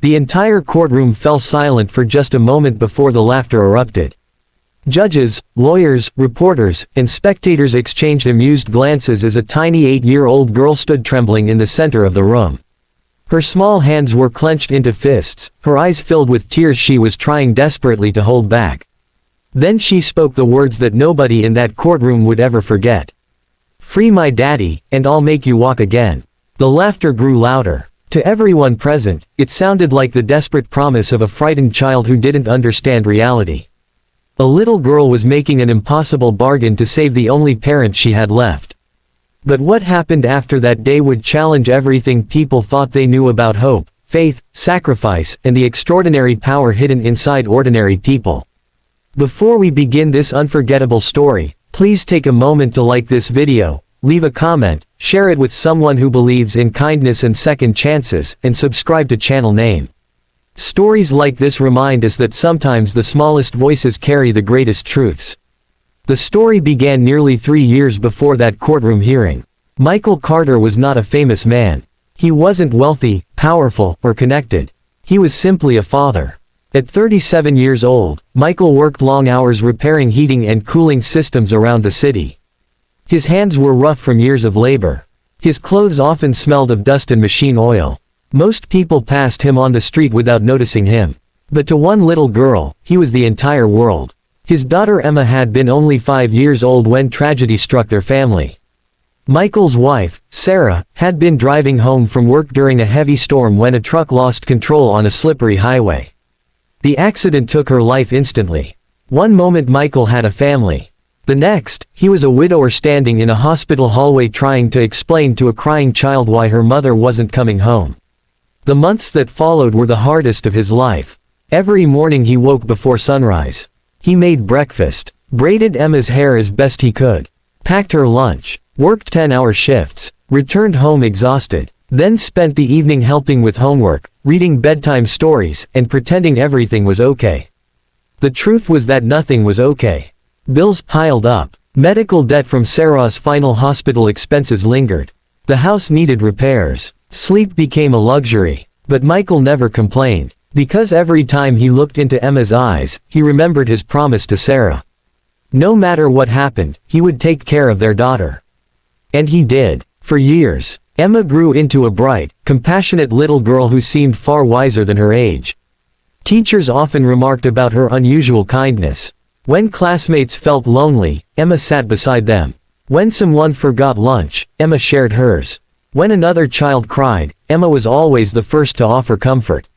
The entire courtroom fell silent for just a moment before the laughter erupted. Judges, lawyers, reporters, and spectators exchanged amused glances as a tiny 8-year-old girl stood trembling in the center of the room. Her small hands were clenched into fists, her eyes filled with tears she was trying desperately to hold back. Then she spoke the words that nobody in that courtroom would ever forget. "Free my daddy, and I'll make you walk again." The laughter grew louder. To everyone present, it sounded like the desperate promise of a frightened child who didn't understand reality. A little girl was making an impossible bargain to save the only parent she had left. But what happened after that day would challenge everything people thought they knew about hope, faith, sacrifice, and the extraordinary power hidden inside ordinary people. Before we begin this unforgettable story, please take a moment to like this video, leave a comment, share it with someone who believes in kindness and second chances, and subscribe to channel name. Stories like this remind us that sometimes the smallest voices carry the greatest truths. The story began nearly 3 years before that courtroom hearing. Michael Carter was not a famous man. He wasn't wealthy, powerful, or connected. He was simply a father. At 37 years old, Michael worked long hours repairing heating and cooling systems around the city. His hands were rough from years of labor. His clothes often smelled of dust and machine oil. Most people passed him on the street without noticing him. But to one little girl, he was the entire world. His daughter Emma had been only 5 years old when tragedy struck their family. Michael's wife, Sarah, had been driving home from work during a heavy storm when a truck lost control on a slippery highway. The accident took her life instantly. One moment Michael had a family. The next, he was a widower standing in a hospital hallway trying to explain to a crying child why her mother wasn't coming home. The months that followed were the hardest of his life. Every morning he woke before sunrise. He made breakfast, braided Emma's hair as best he could, packed her lunch, worked 10-hour shifts, returned home exhausted, then spent the evening helping with homework, reading bedtime stories, and pretending everything was okay. The truth was that nothing was okay. Bills piled up. Medical debt from Sarah's final hospital expenses lingered. The house needed repairs. Sleep became a luxury. But Michael never complained, because every time he looked into Emma's eyes, he remembered his promise to Sarah. No matter what happened, he would take care of their daughter. And he did. For years, Emma grew into a bright, compassionate little girl who seemed far wiser than her age. Teachers often remarked about her unusual kindness. When classmates felt lonely, Emma sat beside them. When someone forgot lunch, Emma shared hers. When another child cried, Emma was always the first to offer comfort.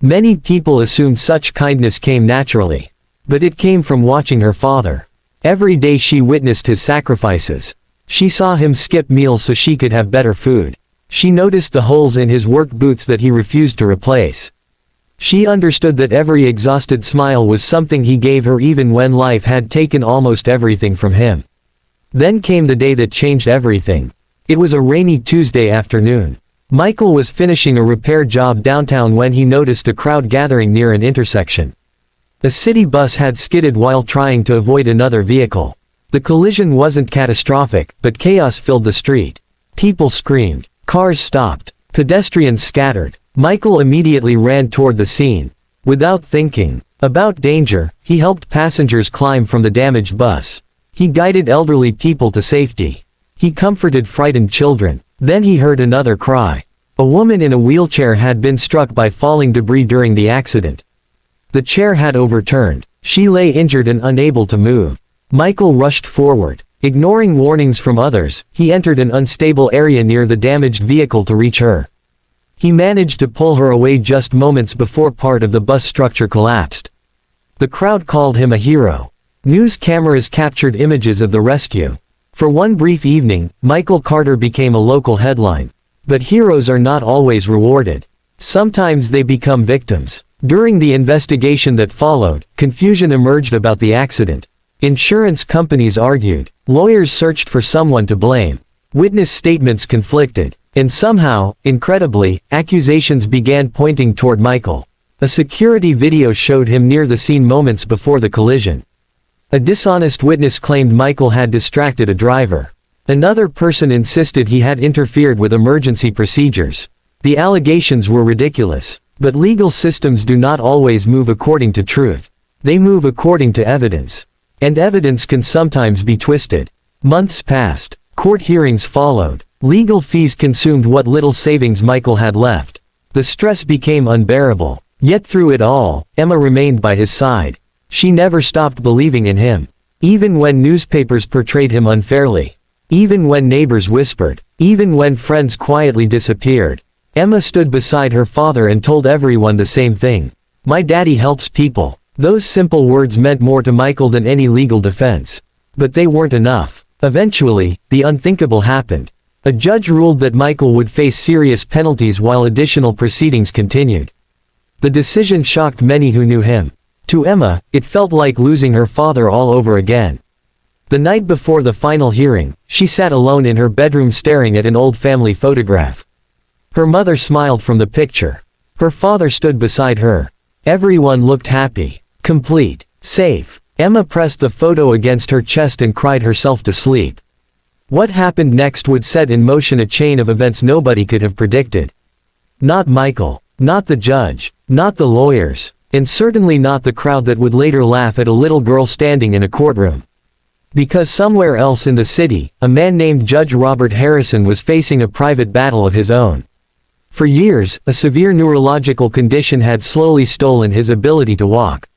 Many people assumed such kindness came naturally. But it came from watching her father. Every day she witnessed his sacrifices. She saw him skip meals so she could have better food. She noticed the holes in his work boots that he refused to replace. She understood that every exhausted smile was something he gave her even when life had taken almost everything from him. Then came the day that changed everything. It was a rainy Tuesday afternoon. Michael was finishing a repair job downtown when he noticed a crowd gathering near an intersection. A city bus had skidded while trying to avoid another vehicle. The collision wasn't catastrophic, but chaos filled the street. People screamed. Cars stopped. Pedestrians scattered. Michael immediately ran toward the scene. Without thinking about danger, he helped passengers climb from the damaged bus. He guided elderly people to safety. He comforted frightened children. Then he heard another cry. A woman in a wheelchair had been struck by falling debris during the accident. The chair had overturned. She lay injured and unable to move. Michael rushed forward. Ignoring warnings from others, he entered an unstable area near the damaged vehicle to reach her. He managed to pull her away just moments before part of the bus structure collapsed. The crowd called him a hero. News cameras captured images of the rescue. For one brief evening, Michael Carter became a local headline. But heroes are not always rewarded. Sometimes they become victims. During the investigation that followed, confusion emerged about the accident. Insurance companies argued. Lawyers searched for someone to blame. Witness statements conflicted. And somehow, incredibly, accusations began pointing toward Michael. A security video showed him near the scene moments before the collision. A dishonest witness claimed Michael had distracted a driver. Another person insisted he had interfered with emergency procedures. The allegations were ridiculous. But legal systems do not always move according to truth. They move according to evidence. And evidence can sometimes be twisted. Months passed. Court hearings followed. Legal fees consumed what little savings Michael had left. The stress became unbearable. Yet through it all, Emma remained by his side. She never stopped believing in him. Even when newspapers portrayed him unfairly. Even when neighbors whispered. Even when friends quietly disappeared. Emma stood beside her father and told everyone the same thing. "My daddy helps people." Those simple words meant more to Michael than any legal defense. But they weren't enough. Eventually, the unthinkable happened. A judge ruled that Michael would face serious penalties while additional proceedings continued. The decision shocked many who knew him. To Emma, it felt like losing her father all over again. The night before the final hearing, she sat alone in her bedroom staring at an old family photograph. Her mother smiled from the picture. Her father stood beside her. Everyone looked happy, complete, safe. Emma pressed the photo against her chest and cried herself to sleep. What happened next would set in motion a chain of events nobody could have predicted. Not Michael, not the judge, not the lawyers, and certainly not the crowd that would later laugh at a little girl standing in a courtroom. Because somewhere else in the city, a man named Judge Robert Harrison was facing a private battle of his own. For years, a severe neurological condition had slowly stolen his ability to walk.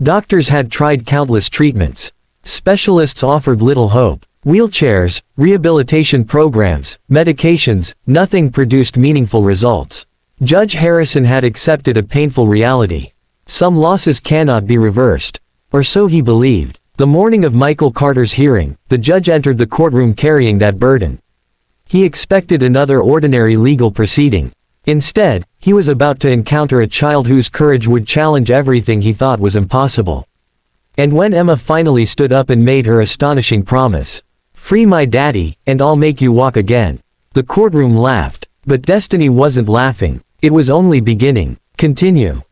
Doctors had tried countless treatments. Specialists offered little hope. Wheelchairs, rehabilitation programs, medications, nothing produced meaningful results. Judge Harrison had accepted a painful reality. Some losses cannot be reversed. Or so he believed. The morning of Michael Carter's hearing, the judge entered the courtroom carrying that burden. He expected another ordinary legal proceeding. Instead, he was about to encounter a child whose courage would challenge everything he thought was impossible. And when Emma finally stood up and made her astonishing promise, "Free my daddy, and I'll make you walk again," the courtroom laughed. But destiny wasn't laughing. It was only beginning. Continue.